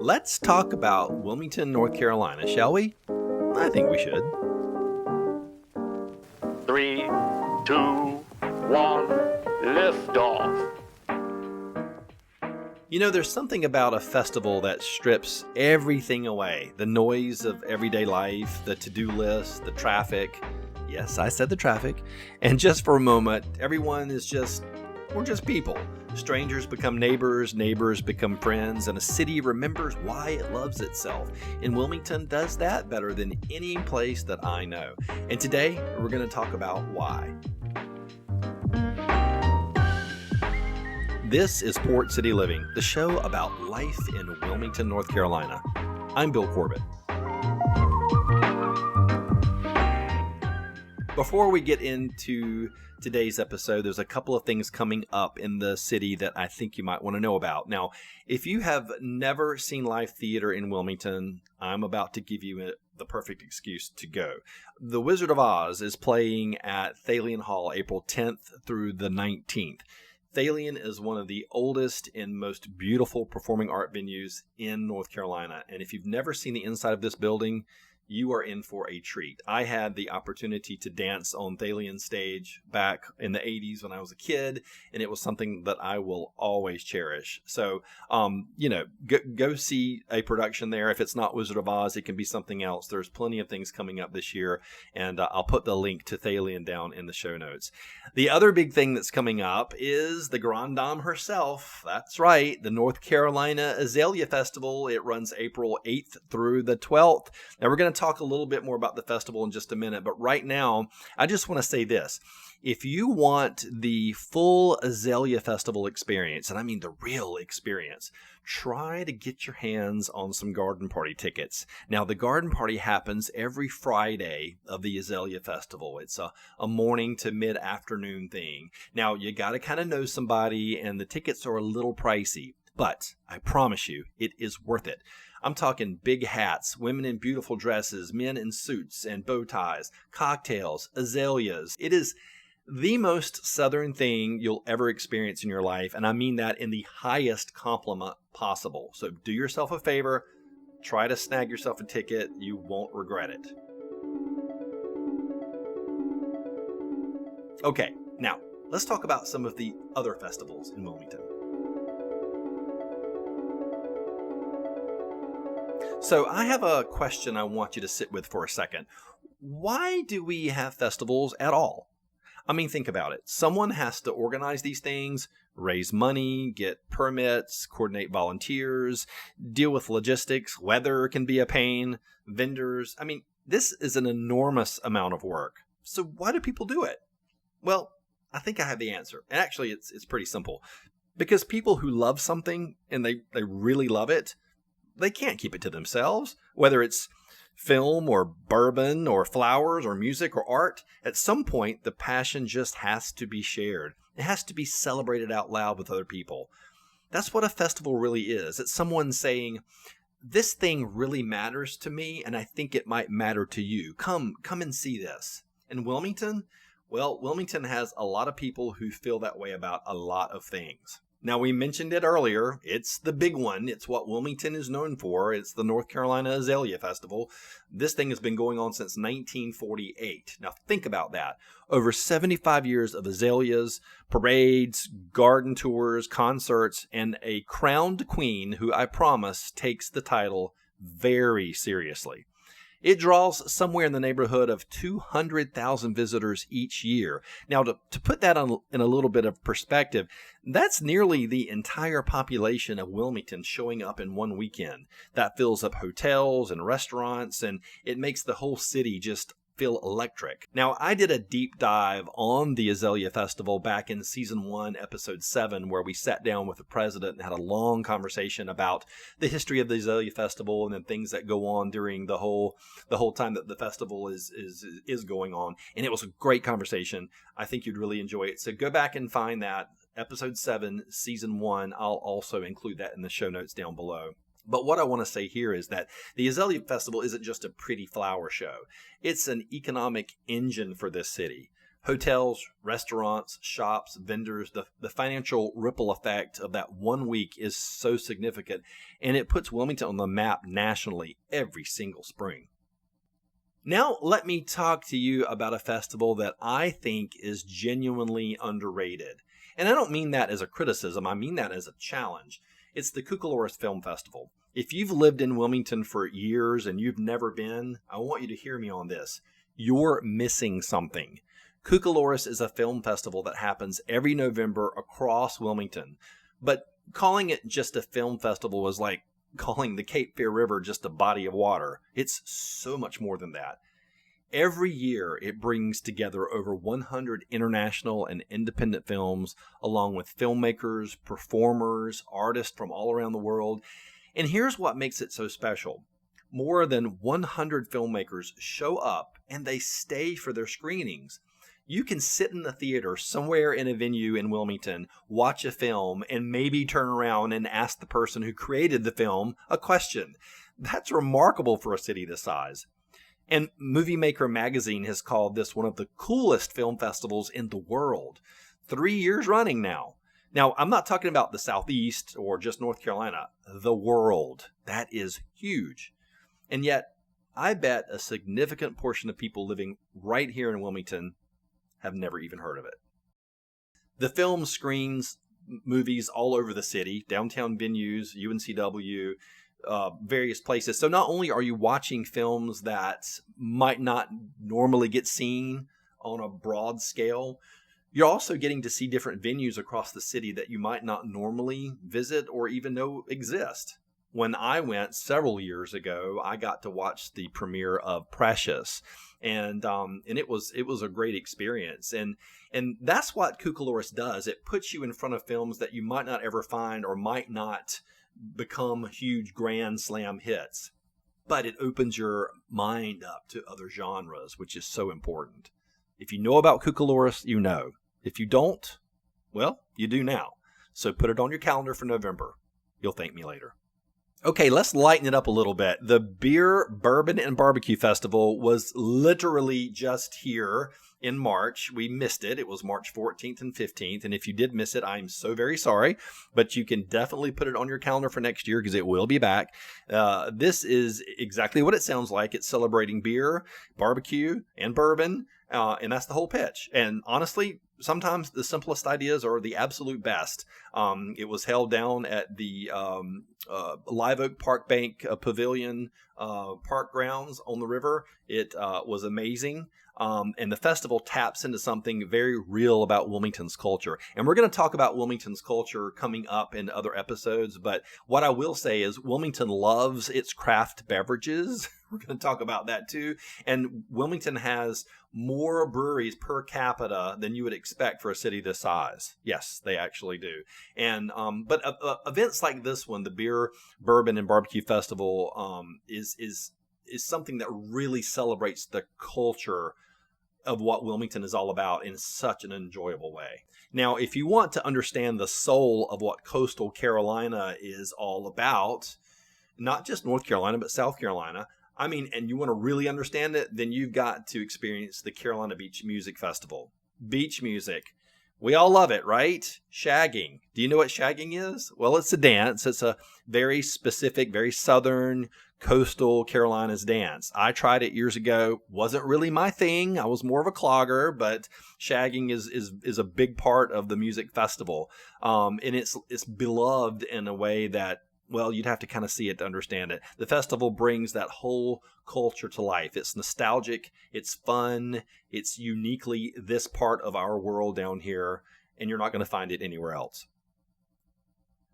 Let's talk about Wilmington, North Carolina, shall we? I think we should. 3, 2, 1, lift off. You know, there's something about a festival that strips everything away. The noise of everyday life, the to-do list, the traffic. Yes, I said the traffic. And just for a moment, everyone is we're just people. Strangers become neighbors, neighbors become friends, and a city remembers why it loves itself. And Wilmington does that better than any place that I know. And today, we're going to talk about why. This is Port City Living, the show about life in Wilmington, North Carolina. I'm Bill Corbett. Before we get into today's episode, there's a couple of things coming up in the city that I think you might want to know about. Now, if you have never seen live theater in Wilmington, I'm about to give you the perfect excuse to go. The Wizard of Oz is playing at Thalian Hall April 10th through the 19th. Thalian is one of the oldest and most beautiful performing art venues in North Carolina. And if you've never seen the inside of this building, you are in for a treat. I had the opportunity to dance on Thalian stage back in the 80s when I was a kid, and it was something that I will always cherish. So, go see a production there. If it's not Wizard of Oz, it can be something else. There's plenty of things coming up this year, and I'll put the link to Thalian down in the show notes. The other big thing that's coming up is the Grand Dame herself. That's right, the North Carolina Azalea Festival. It runs April 8th through the 12th. Now, we're going to talk a little bit more about the festival in just a minute, but right now I just want to say this. If you want the full Azalea Festival experience, and I mean the real experience, try to get your hands on some garden party tickets. Now, the garden party happens every Friday of the Azalea Festival. It's a morning to mid-afternoon thing. Now, you got to kind of know somebody, and the tickets are a little pricey, but I promise you, it is worth it. I'm talking big hats, women in beautiful dresses, men in suits and bow ties, cocktails, azaleas. It is the most Southern thing you'll ever experience in your life, and I mean that in the highest compliment possible. So do yourself a favor, try to snag yourself a ticket. You won't regret it. Okay, now let's talk about some of the other festivals in Wilmington. So I have a question I want you to sit with for a second. Why do we have festivals at all? I mean, think about it. Someone has to organize these things, raise money, get permits, coordinate volunteers, deal with logistics. Weather can be a pain, vendors. I mean, this is an enormous amount of work. So why do people do it? Well, I think I have the answer. And actually, it's pretty simple. Because people who love something and they really love it, they can't keep it to themselves, whether it's film or bourbon or flowers or music or art. At some point, the passion just has to be shared. It has to be celebrated out loud with other people. That's what a festival really is. It's someone saying, this thing really matters to me, and I think it might matter to you. Come and see this. In Wilmington, well, Wilmington has a lot of people who feel that way about a lot of things. Now, we mentioned it earlier. It's the big one. It's what Wilmington is known for. It's the North Carolina Azalea Festival. This thing has been going on since 1948. Now, think about that. Over 75 years of azaleas, parades, garden tours, concerts, and a crowned queen who I promise takes the title very seriously. It draws somewhere in the neighborhood of 200,000 visitors each year. Now, to put that in a little bit of perspective, that's nearly the entire population of Wilmington showing up in one weekend. That fills up hotels and restaurants, and it makes the whole city just feel electric. Now, I did a deep dive on the Azalea Festival back in season 1, episode 7, where we sat down with the president and had a long conversation about the history of the Azalea Festival and then things that go on during the whole time that the festival is going on. And it was a great conversation. I think you'd really enjoy it. So go back and find that episode 7, season 1. I'll also include that in the show notes down below. But what I want to say here is that the Azalea Festival isn't just a pretty flower show. It's an economic engine for this city. Hotels, restaurants, shops, vendors, the financial ripple effect of that 1 week is so significant, and it puts Wilmington on the map nationally every single spring. Now, let me talk to you about a festival that I think is genuinely underrated. And I don't mean that as a criticism, I mean that as a challenge. It's the Cucaloris Film Festival. If you've lived in Wilmington for years and you've never been, I want you to hear me on this. You're missing something. Cucaloris is a film festival that happens every November across Wilmington. But calling it just a film festival is like calling the Cape Fear River just a body of water. It's so much more than that. Every year, it brings together over 100 international and independent films, along with filmmakers, performers, artists from all around the world. And here's what makes it so special. More than 100 filmmakers show up, and they stay for their screenings. You can sit in the theater somewhere in a venue in Wilmington, watch a film, and maybe turn around and ask the person who created the film a question. That's remarkable for a city this size. And Movie Maker magazine has called this one of the coolest film festivals in the world. 3 years running now. Now, I'm not talking about the Southeast or just North Carolina. The world. That is huge. And yet, I bet a significant portion of people living right here in Wilmington have never even heard of it. The film screens movies all over the city, downtown venues, UNCW, various places. So not only are you watching films that might not normally get seen on a broad scale, you're also getting to see different venues across the city that you might not normally visit or even know exist. When I went several years ago, I got to watch the premiere of Precious, and it was a great experience. And that's what Cucaloris does. It puts you in front of films that you might not ever find or might not become huge grand slam hits, but it opens your mind up to other genres, which is so important. If you know about Cucaloris, you know. If you don't, well, you do now. So put it on your calendar for November. You'll thank me later. Okay, let's lighten it up a little bit. The Beer, Bourbon, and Barbecue Festival was literally just here in March. We missed it. It was March 14th and 15th. And if you did miss it, I'm so very sorry. But you can definitely put it on your calendar for next year because it will be back. This is exactly what it sounds like. It's celebrating beer, barbecue, and bourbon. And that's the whole pitch. And honestly, sometimes the simplest ideas are the absolute best. It was held down at the Live Oak Park Bank Pavilion Park grounds on the river. It was amazing. And the festival taps into something very real about Wilmington's culture. And we're going to talk about Wilmington's culture coming up in other episodes. But what I will say is Wilmington loves its craft beverages. We're going to talk about that too. And Wilmington has more breweries per capita than you would expect for a city this size. Yes, they actually do. And but events like this one, the Beer, Bourbon, and Barbecue Festival, is something that really celebrates the culture of what Wilmington is all about in such an enjoyable way. Now, if you want to understand the soul of what coastal Carolina is all about, not just North Carolina, but South Carolina, I mean, and you want to really understand it, then you've got to experience the Carolina Beach Music Festival. Beach music. We all love it, right? Shagging. Do you know what shagging is? Well, it's a dance. It's a very specific, very southern, coastal Carolinas dance. I tried it years ago. Wasn't really my thing. I was more of a clogger, but shagging is a big part of the music festival. And it's beloved in a way that, well, you'd have to kind of see it to understand it. The festival brings that whole culture to life. It's nostalgic. It's fun. It's uniquely this part of our world down here, and you're not going to find it anywhere else.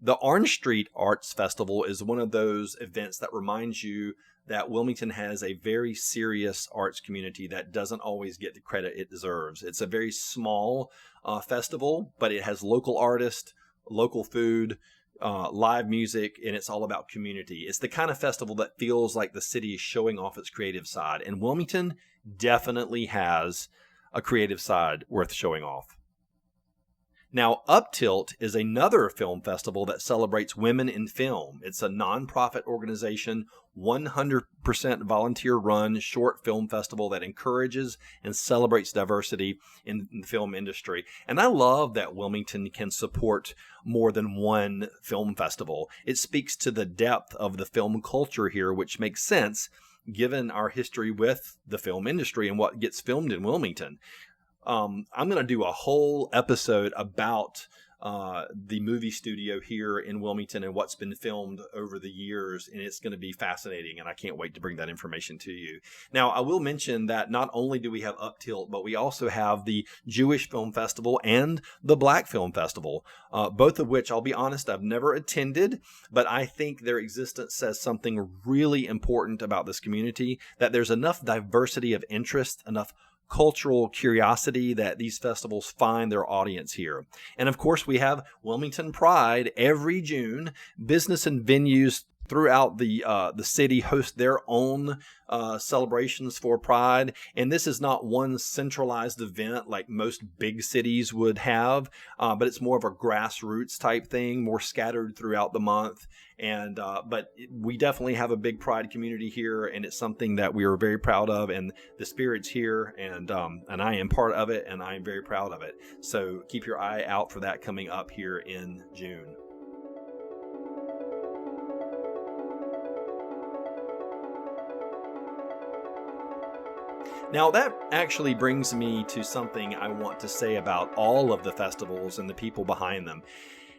The Orange Street Arts Festival is one of those events that reminds you that Wilmington has a very serious arts community that doesn't always get the credit it deserves. It's a very small festival, but it has local artists, local food, live music, and it's all about community. It's the kind of festival that feels like the city is showing off its creative side, and Wilmington definitely has a creative side worth showing off. Now, Uptilt is another film festival that celebrates women in film. It's a nonprofit organization, 100% volunteer-run short film festival that encourages and celebrates diversity in the film industry. And I love that Wilmington can support more than one film festival. It speaks to the depth of the film culture here, which makes sense given our history with the film industry and what gets filmed in Wilmington. I'm going to do a whole episode about the movie studio here in Wilmington and what's been filmed over the years, and it's going to be fascinating, and I can't wait to bring that information to you. Now, I will mention that not only do we have Uptilt, but we also have the Jewish Film Festival and the Black Film Festival, both of which, I'll be honest, I've never attended, but I think their existence says something really important about this community, that there's enough diversity of interest, enough cultural curiosity that these festivals find their audience here. And of course, we have Wilmington Pride every June. Business and venues throughout the city host their own celebrations for Pride. And this is not one centralized event like most big cities would have, but it's more of a grassroots type thing, more scattered throughout the month. And but we definitely have a big Pride community here, and it's something that we are very proud of. And the spirit's here, and I am part of it, and I am very proud of it. So keep your eye out for that coming up here in June. Now, that actually brings me to something I want to say about all of the festivals and the people behind them.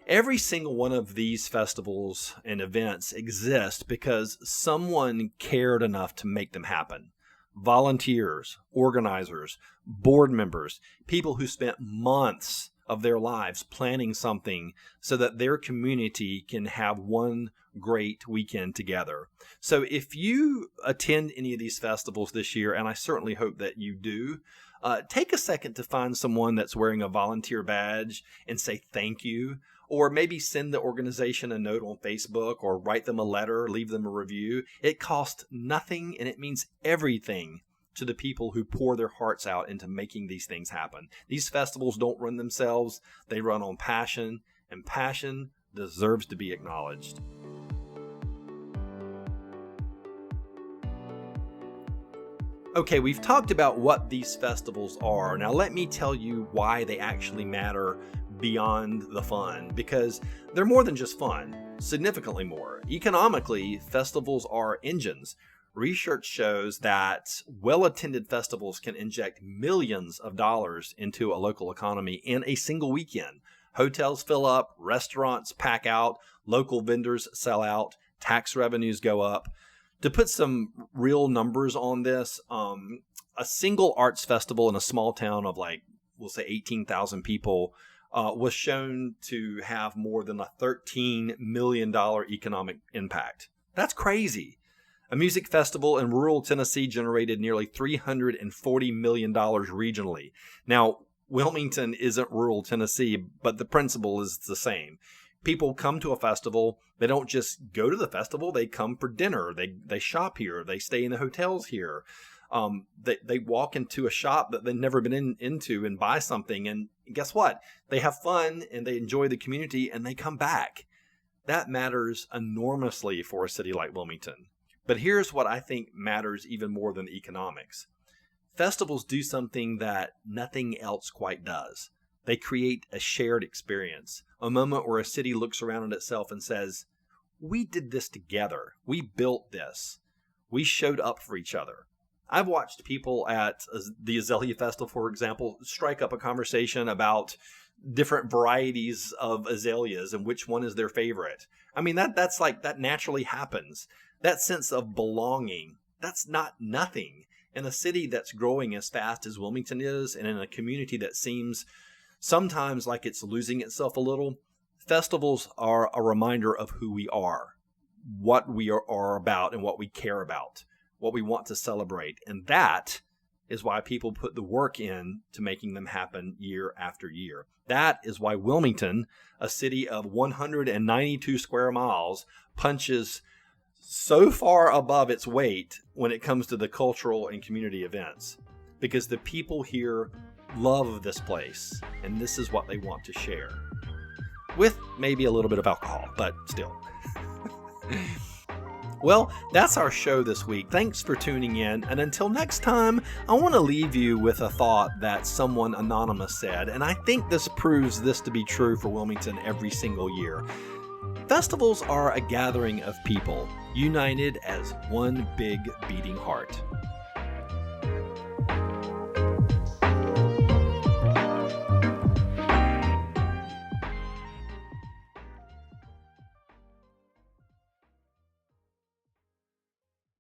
Every single one of these festivals and events exist because someone cared enough to make them happen. Volunteers, organizers, board members, people who spent months of their lives planning something so that their community can have one great weekend together. So if you attend any of these festivals this year, and I certainly hope that you do, take a second to find someone that's wearing a volunteer badge and say thank you, or maybe send the organization a note on Facebook or write them a letter, leave them a review. It costs nothing, and it means everything to the people who pour their hearts out into making these things happen. These festivals don't run themselves. They run on passion, and passion deserves to be acknowledged. Okay, we've talked about what these festivals are. Now let me tell you why they actually matter beyond the fun, because they're more than just fun, significantly more. Economically, festivals are engines. Research shows that well-attended festivals can inject millions of dollars into a local economy in a single weekend. Hotels fill up, restaurants pack out, local vendors sell out, tax revenues go up. To put some real numbers on this, a single arts festival in a small town of we'll say 18,000 people was shown to have more than a $13 million economic impact. That's crazy. A music festival in rural Tennessee generated nearly $340 million regionally. Now, Wilmington isn't rural Tennessee, but the principle is the same. People come to a festival. They don't just go to the festival. They come for dinner. They shop here. They stay in the hotels here. They walk into a shop that they've never been into and buy something. And guess what? They have fun and they enjoy the community and they come back. That matters enormously for a city like Wilmington. But here's what I think matters even more than the economics. Festivals do something that nothing else quite does. They create a shared experience, a moment where a city looks around at itself and says, we did this together. We built this. We showed up for each other. I've watched people at the Azalea Festival, for example, strike up a conversation about different varieties of azaleas and which one is their favorite. I mean, that naturally happens. That sense of belonging, that's not nothing. In a city that's growing as fast as Wilmington is, and in a community that seems sometimes like it's losing itself a little, festivals are a reminder of who we are, what we are about, and what we care about, what we want to celebrate. And that is why people put the work in to making them happen year after year. That is why Wilmington, a city of 192 square miles, punches so far above its weight when it comes to the cultural and community events, because the people here love this place, and this is what they want to share. With maybe a little bit of alcohol, but still. Well, that's our show this week. Thanks for tuning in, and until next time, I want to leave you with a thought that someone anonymous said, and I think this proves this to be true for Wilmington every single year. Festivals are a gathering of people, united as one big beating heart.